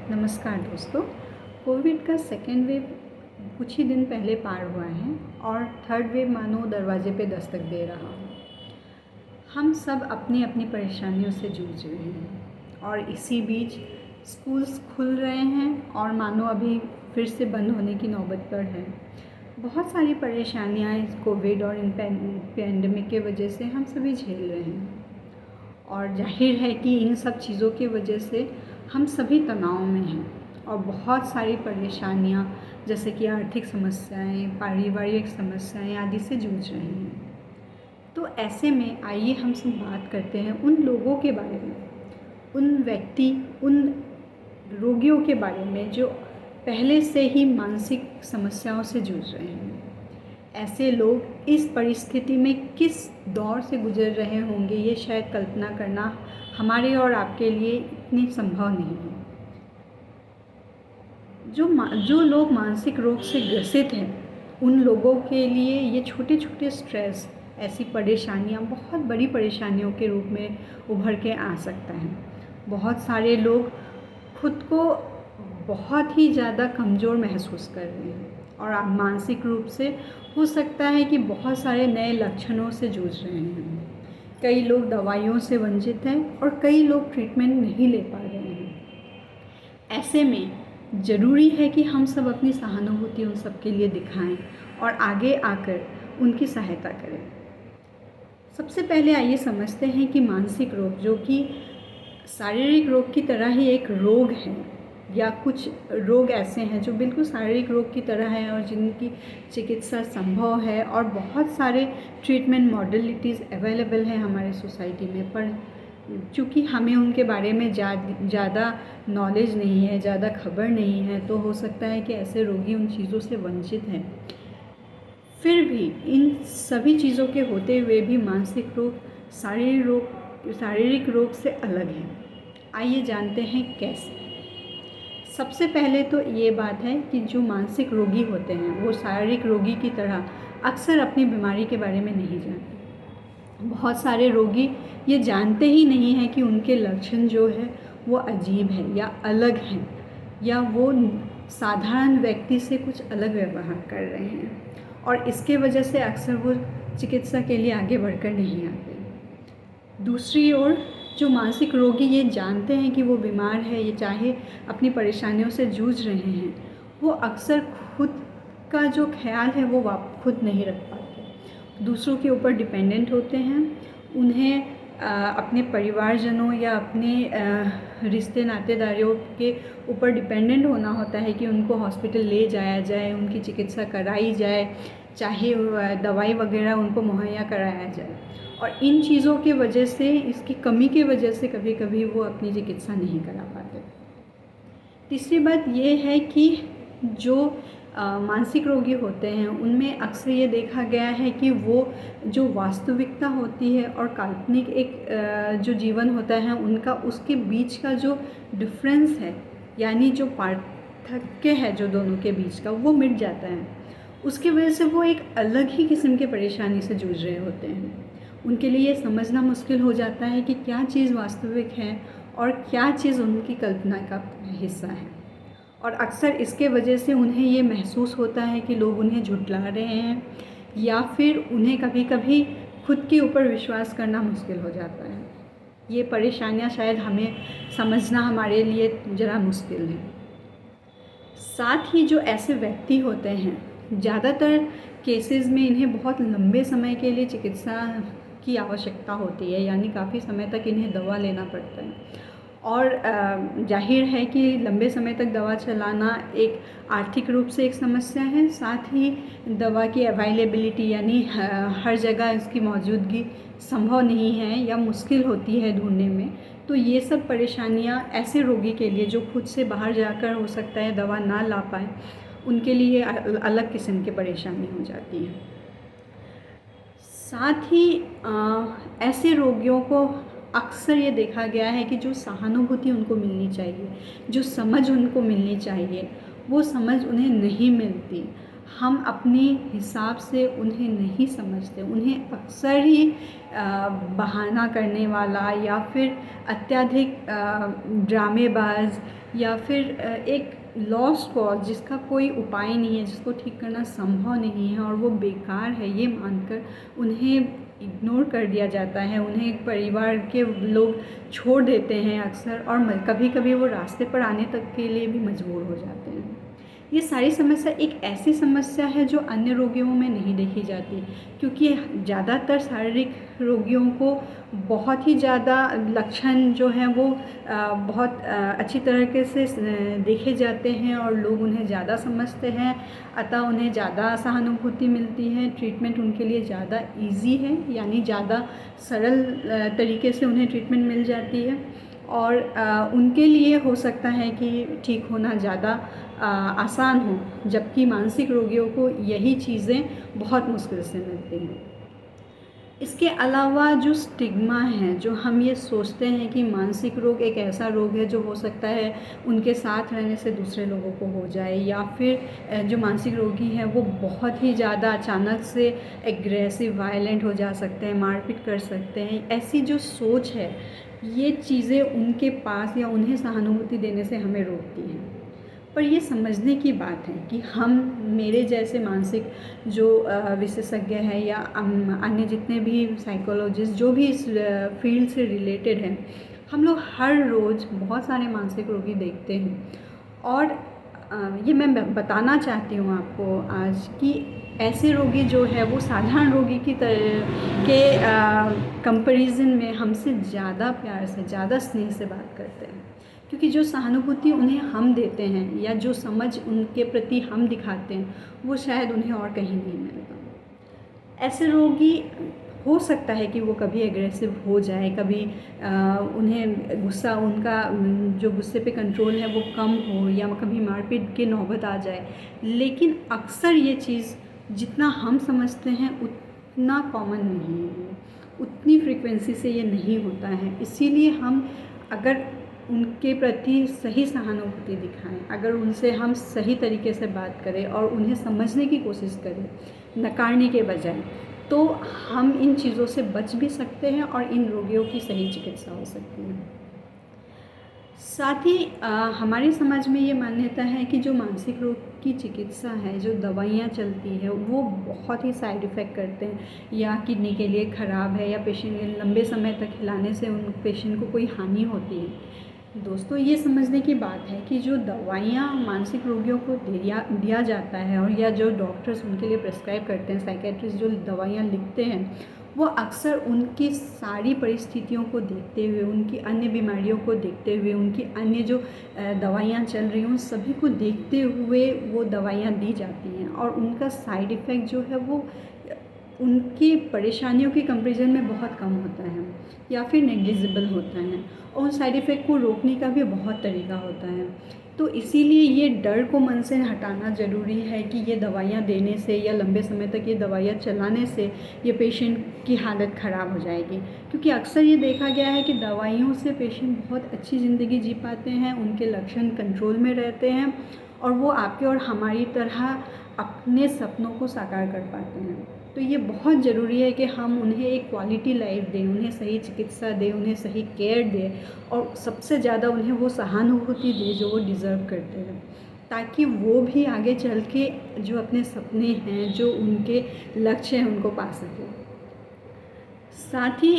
नमस्कार दोस्तों। कोविड का सेकेंड वेव कुछ ही दिन पहले पार हुआ है और थर्ड वेव मानो दरवाजे पे दस्तक दे रहा है। हम सब अपनी अपनी परेशानियों से जूझ रहे हैं और इसी बीच स्कूल्स खुल रहे हैं और मानो अभी फिर से बंद होने की नौबत पर है। बहुत सारी परेशानियां इस कोविड और इन पैंडमिक के वजह से हम सभी झेल रहे हैं और जाहिर है कि इन सब चीज़ों की वजह से हम सभी तनाव में हैं और बहुत सारी परेशानियां जैसे कि आर्थिक समस्याएं, पारिवारिक समस्याएं आदि से जूझ रहे हैं। तो ऐसे में आइए हम सब बात करते हैं उन लोगों के बारे में, उन रोगियों के बारे में जो पहले से ही मानसिक समस्याओं से जूझ रहे हैं। ऐसे लोग इस परिस्थिति में किस दौर से गुजर रहे होंगे ये शायद कल्पना करना हमारे और आपके लिए इतनी संभव नहीं है। जो लोग मानसिक रोग से ग्रसित हैं उन लोगों के लिए ये छोटे छोटे स्ट्रेस, ऐसी परेशानियां बहुत बड़ी परेशानियों के रूप में उभर के आ सकता है। बहुत सारे लोग खुद को बहुत ही ज़्यादा कमज़ोर महसूस कर रहे हैं और मानसिक रूप से हो सकता है कि बहुत सारे नए लक्षणों से जूझ रहे हैं। कई लोग दवाइयों से वंचित हैं और कई लोग ट्रीटमेंट नहीं ले पा रहे हैं। ऐसे में ज़रूरी है कि हम सब अपनी सहानुभूति उन सब के लिए दिखाएं और आगे आकर उनकी सहायता करें। सबसे पहले आइए समझते हैं कि मानसिक रोग, जो कि शारीरिक रोग की तरह ही एक रोग है, या कुछ रोग ऐसे हैं जो बिल्कुल शारीरिक रोग की तरह हैं और जिनकी चिकित्सा संभव है और बहुत सारे ट्रीटमेंट मॉडलिटीज़ अवेलेबल हैं हमारे सोसाइटी में, पर चूँकि हमें उनके बारे में ज़्यादा नॉलेज नहीं है, ज़्यादा खबर नहीं है, तो हो सकता है कि ऐसे रोगी उन चीज़ों से वंचित हैं। फिर भी इन सभी चीज़ों के होते हुए भी मानसिक रोग शारीरिक रोग से अलग है। आइए जानते हैं कैसे। सबसे पहले तो ये बात है कि जो मानसिक रोगी होते हैं वो शारीरिक रोगी की तरह अक्सर अपनी बीमारी के बारे में नहीं जानते। बहुत सारे रोगी ये जानते ही नहीं हैं कि उनके लक्षण जो है वो अजीब है या अलग हैं, या वो साधारण व्यक्ति से कुछ अलग व्यवहार कर रहे हैं, और इसके वजह से अक्सर वो चिकित्सा के लिए आगे बढ़कर नहीं आते। दूसरी ओर जो मानसिक रोगी ये जानते हैं कि वो बीमार है, ये चाहे अपनी परेशानियों से जूझ रहे हैं, वो अक्सर खुद का जो ख्याल है वो खुद नहीं रख पाते, दूसरों के ऊपर डिपेंडेंट होते हैं। उन्हें अपने परिवारजनों या अपने रिश्ते नातेदारों के ऊपर डिपेंडेंट होना होता है कि उनको हॉस्पिटल ले जाया जाए, उनकी चिकित्सा कराई जाए, चाहे दवाई वगैरह उनको मुहैया कराया जाए। और इन चीज़ों की वजह से, इसकी कमी की वजह से कभी कभी वो अपनी चिकित्सा नहीं करा पाते। तीसरी बात ये है कि जो मानसिक रोगी होते हैं उनमें अक्सर ये देखा गया है कि वो जो वास्तविकता होती है और काल्पनिक एक जो जीवन होता है उनका, उसके बीच का जो डिफरेंस है, यानी जो पार्थक्य है जो दोनों के बीच का, वो मिट जाता है। उसकी वजह से वो एक अलग ही किस्म के परेशानी से जूझ रहे होते हैं। उनके लिए ये समझना मुश्किल हो जाता है कि क्या चीज़ वास्तविक है और क्या चीज़ उनकी कल्पना का हिस्सा है, और अक्सर इसके वजह से उन्हें ये महसूस होता है कि लोग उन्हें झुठला रहे हैं, या फिर उन्हें कभी कभी खुद के ऊपर विश्वास करना मुश्किल हो जाता है। ये परेशानियां शायद हमें समझना हमारे लिए ज़रा मुश्किल है। साथ ही जो ऐसे व्यक्ति होते हैं, ज़्यादातर केसेस में इन्हें बहुत लंबे समय के लिए चिकित्सा की आवश्यकता होती है, यानी काफ़ी समय तक इन्हें दवा लेना पड़ता है। और जाहिर है कि लंबे समय तक दवा चलाना एक आर्थिक रूप से एक समस्या है, साथ ही दवा की अवेलेबिलिटी यानी हर जगह इसकी मौजूदगी संभव नहीं है या मुश्किल होती है ढूंढने में। तो ये सब परेशानियां ऐसे रोगी के लिए जो खुद से बाहर जाकर हो सकता है दवा ना ला पाए, उनके लिए अलग किस्म की परेशानी हो जाती है। साथ ही ऐसे रोगियों को अक्सर ये देखा गया है कि जो सहानुभूति उनको मिलनी चाहिए, जो समझ उनको मिलनी चाहिए, वो समझ उन्हें नहीं मिलती। हम अपने हिसाब से उन्हें नहीं समझते। उन्हें अक्सर ही बहाना करने वाला या फिर अत्यधिक ड्रामेबाज़ या फिर एक लॉस्ट कॉज़ जिसका कोई उपाय नहीं है, जिसको ठीक करना संभव नहीं है और वो बेकार है, ये मानकर उन्हें इग्नोर कर दिया जाता है। उन्हें परिवार के लोग छोड़ देते हैं अक्सर, और कभी कभी वो रास्ते पर आने तक के लिए भी मजबूर हो जाते हैं। ये सारी समस्या एक ऐसी समस्या है जो अन्य रोगियों में नहीं देखी जाती, क्योंकि ज़्यादातर शारीरिक रोगियों को बहुत ही ज़्यादा लक्षण जो हैं वो बहुत अच्छी तरीके से देखे जाते हैं और लोग उन्हें ज़्यादा समझते हैं, अतः उन्हें ज़्यादा सहानुभूति मिलती है। ट्रीटमेंट उनके लिए ज़्यादा इजी है, यानी ज़्यादा सरल तरीके से उन्हें ट्रीटमेंट मिल जाती है, और उनके लिए हो सकता है कि ठीक होना ज़्यादा आसान हो, जबकि मानसिक रोगियों को यही चीज़ें बहुत मुश्किल से मिलती हैं। इसके अलावा जो स्टिग्मा है, जो हम ये सोचते हैं कि मानसिक रोग एक ऐसा रोग है जो हो सकता है उनके साथ रहने से दूसरे लोगों को हो जाए, या फिर जो मानसिक रोगी हैं वो बहुत ही ज़्यादा अचानक से एग्रेसिव वायलेंट हो जा सकते हैं, मारपीट कर सकते हैं। ऐसी जो सोच है, ये चीज़ें उनके पास या उन्हें सहानुभूति देने से हमें रोकती हैं। पर ये समझने की बात है कि हम, मेरे जैसे मानसिक जो विशेषज्ञ हैं या अन्य जितने भी साइकोलॉजिस्ट जो भी इस फील्ड से रिलेटेड हैं, हम लोग हर रोज़ बहुत सारे मानसिक रोगी देखते हैं। और ये मैं बताना चाहती हूँ आपको आज कि ऐसे रोगी जो है वो साधारण रोगी की तरह के कंपैरिजन में हमसे ज़्यादा प्यार से, ज़्यादा स्नेह से बात करते हैं, क्योंकि जो सहानुभूति उन्हें हम देते हैं या जो समझ उनके प्रति हम दिखाते हैं, वो शायद उन्हें और कहीं नहीं मिलता। ऐसे रोगी, हो सकता है कि वो कभी एग्रेसिव हो जाए, कभी उन्हें गुस्सा, उनका जो गुस्से पे कंट्रोल है वो कम हो, या कभी मारपीट की नौबत आ जाए, लेकिन अक्सर ये चीज़ जितना हम समझते हैं उतना कॉमन नहीं है, उतनी फ्रीक्वेंसी से ये नहीं होता है। इसीलिए हम अगर उनके प्रति सही सहानुभूति दिखाएं, अगर उनसे हम सही तरीके से बात करें और उन्हें समझने की कोशिश करें नकारने के बजाय, तो हम इन चीज़ों से बच भी सकते हैं और इन रोगियों की सही चिकित्सा हो सकती है। साथ ही हमारे समाज में ये मान्यता है कि जो मानसिक रोग की चिकित्सा है, जो दवाइयाँ चलती है, वो बहुत ही साइड इफ़ेक्ट करते हैं, या किडनी के लिए ख़राब है, या पेशेंट लंबे समय तक हिलाने से उन पेशेंट को कोई हानि होती है। दोस्तों, ये समझने की बात है कि जो दवाइयाँ मानसिक रोगियों को दिया जाता है, और या जो डॉक्टर्स उनके लिए प्रेस्क्राइब करते हैं, साइकेट्रिस्ट जो दवाइयाँ लिखते हैं, वो अक्सर उनकी सारी परिस्थितियों को देखते हुए, उनकी अन्य बीमारियों को देखते हुए, उनकी अन्य जो दवाइयाँ चल रही हैं उन सभी को देखते हुए वो दवाइयाँ दी जाती हैं, और उनका साइड इफ़ेक्ट जो है वो उनकी परेशानियों के कंपैरिजन में बहुत कम होता है या फिर नेग्लिजिबल होता है, और उन साइड इफ़ेक्ट को रोकने का भी बहुत तरीका होता है। तो इसीलिए ये डर को मन से हटाना ज़रूरी है कि ये दवाइयाँ देने से या लंबे समय तक ये दवाइयाँ चलाने से ये पेशेंट की हालत ख़राब हो जाएगी, क्योंकि अक्सर ये देखा गया है कि दवाइयों से पेशेंट बहुत अच्छी ज़िंदगी जी पाते हैं, उनके लक्षण कंट्रोल में रहते हैं, और वो आपके और हमारी तरह अपने सपनों को साकार कर पाते हैं। तो ये बहुत ज़रूरी है कि हम उन्हें एक क्वालिटी लाइफ दें, उन्हें सही चिकित्सा दें, उन्हें सही केयर दें, और सबसे ज़्यादा उन्हें वो सहानुभूति दें जो वो डिज़र्व करते हैं, ताकि वो भी आगे चल के जो अपने सपने हैं, जो उनके लक्ष्य हैं, उनको पा सकें। साथ ही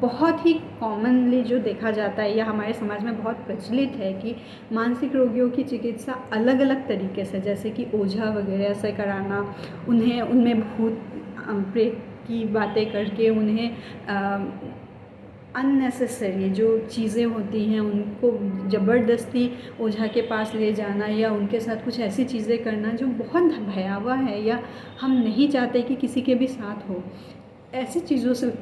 बहुत ही कॉमनली जो देखा जाता है या हमारे समाज में बहुत प्रचलित है कि मानसिक रोगियों की चिकित्सा अलग अलग तरीके से, जैसे कि ओझा वगैरह से कराना, उन्हें उनमें भूत प्रेत की बातें करके उन्हें अननेसेसरी जो चीज़ें होती हैं उनको ज़बरदस्ती ओझा के पास ले जाना, या उनके साथ कुछ ऐसी चीज़ें करना जो बहुत भयावह है या हम नहीं चाहते कि किसी के भी साथ हो, ऐसी चीज़ों से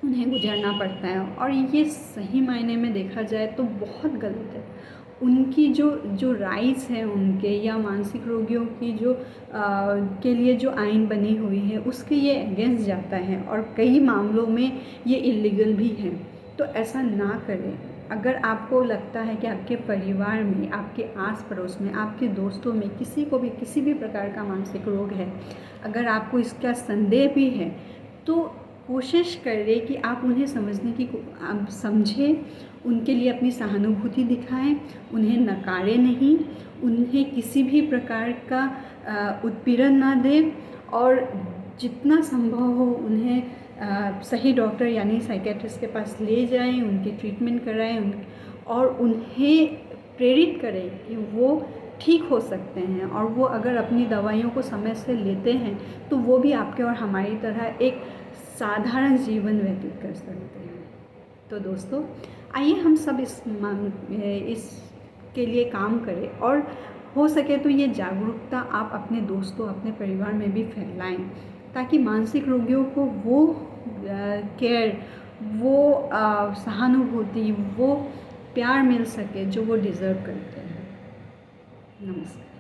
उन्हें गुजरना पड़ता है। और ये सही मायने में देखा जाए तो बहुत गलत है। उनकी जो राइट्स हैं उनके, या मानसिक रोगियों की जो के लिए जो आइन बनी हुई है उसके ये अगेंस्ट जाता है, और कई मामलों में ये इलीगल भी है। तो ऐसा ना करें, अगर आपको लगता है कि आपके परिवार में, आपके आस पड़ोस में, आपके दोस्तों में किसी को भी किसी भी प्रकार का मानसिक रोग है, अगर आपको इसका संदेह भी है, तो कोशिश करें कि आप उन्हें समझने की आप समझें, उनके लिए अपनी सहानुभूति दिखाएं, उन्हें नकारें नहीं, उन्हें किसी भी प्रकार का उत्पीड़न ना दें, और जितना संभव हो उन्हें सही डॉक्टर यानी साइकेट्रिस्ट के पास ले जाएं, उनकी ट्रीटमेंट कराएं, और उन्हें प्रेरित करें कि वो ठीक हो सकते हैं, और वो अगर अपनी दवाइयों को समय से लेते हैं तो वो भी आपके और हमारी तरह एक साधारण जीवन व्यतीत कर सकते हैं। तो दोस्तों, आइए हम सब इसके लिए काम करें, और हो सके तो ये जागरूकता आप अपने दोस्तों, अपने परिवार में भी फैलाएं, ताकि मानसिक रोगियों को वो केयर, वो सहानुभूति, वो प्यार मिल सके जो वो डिज़र्व करते हैं। नमस्कार।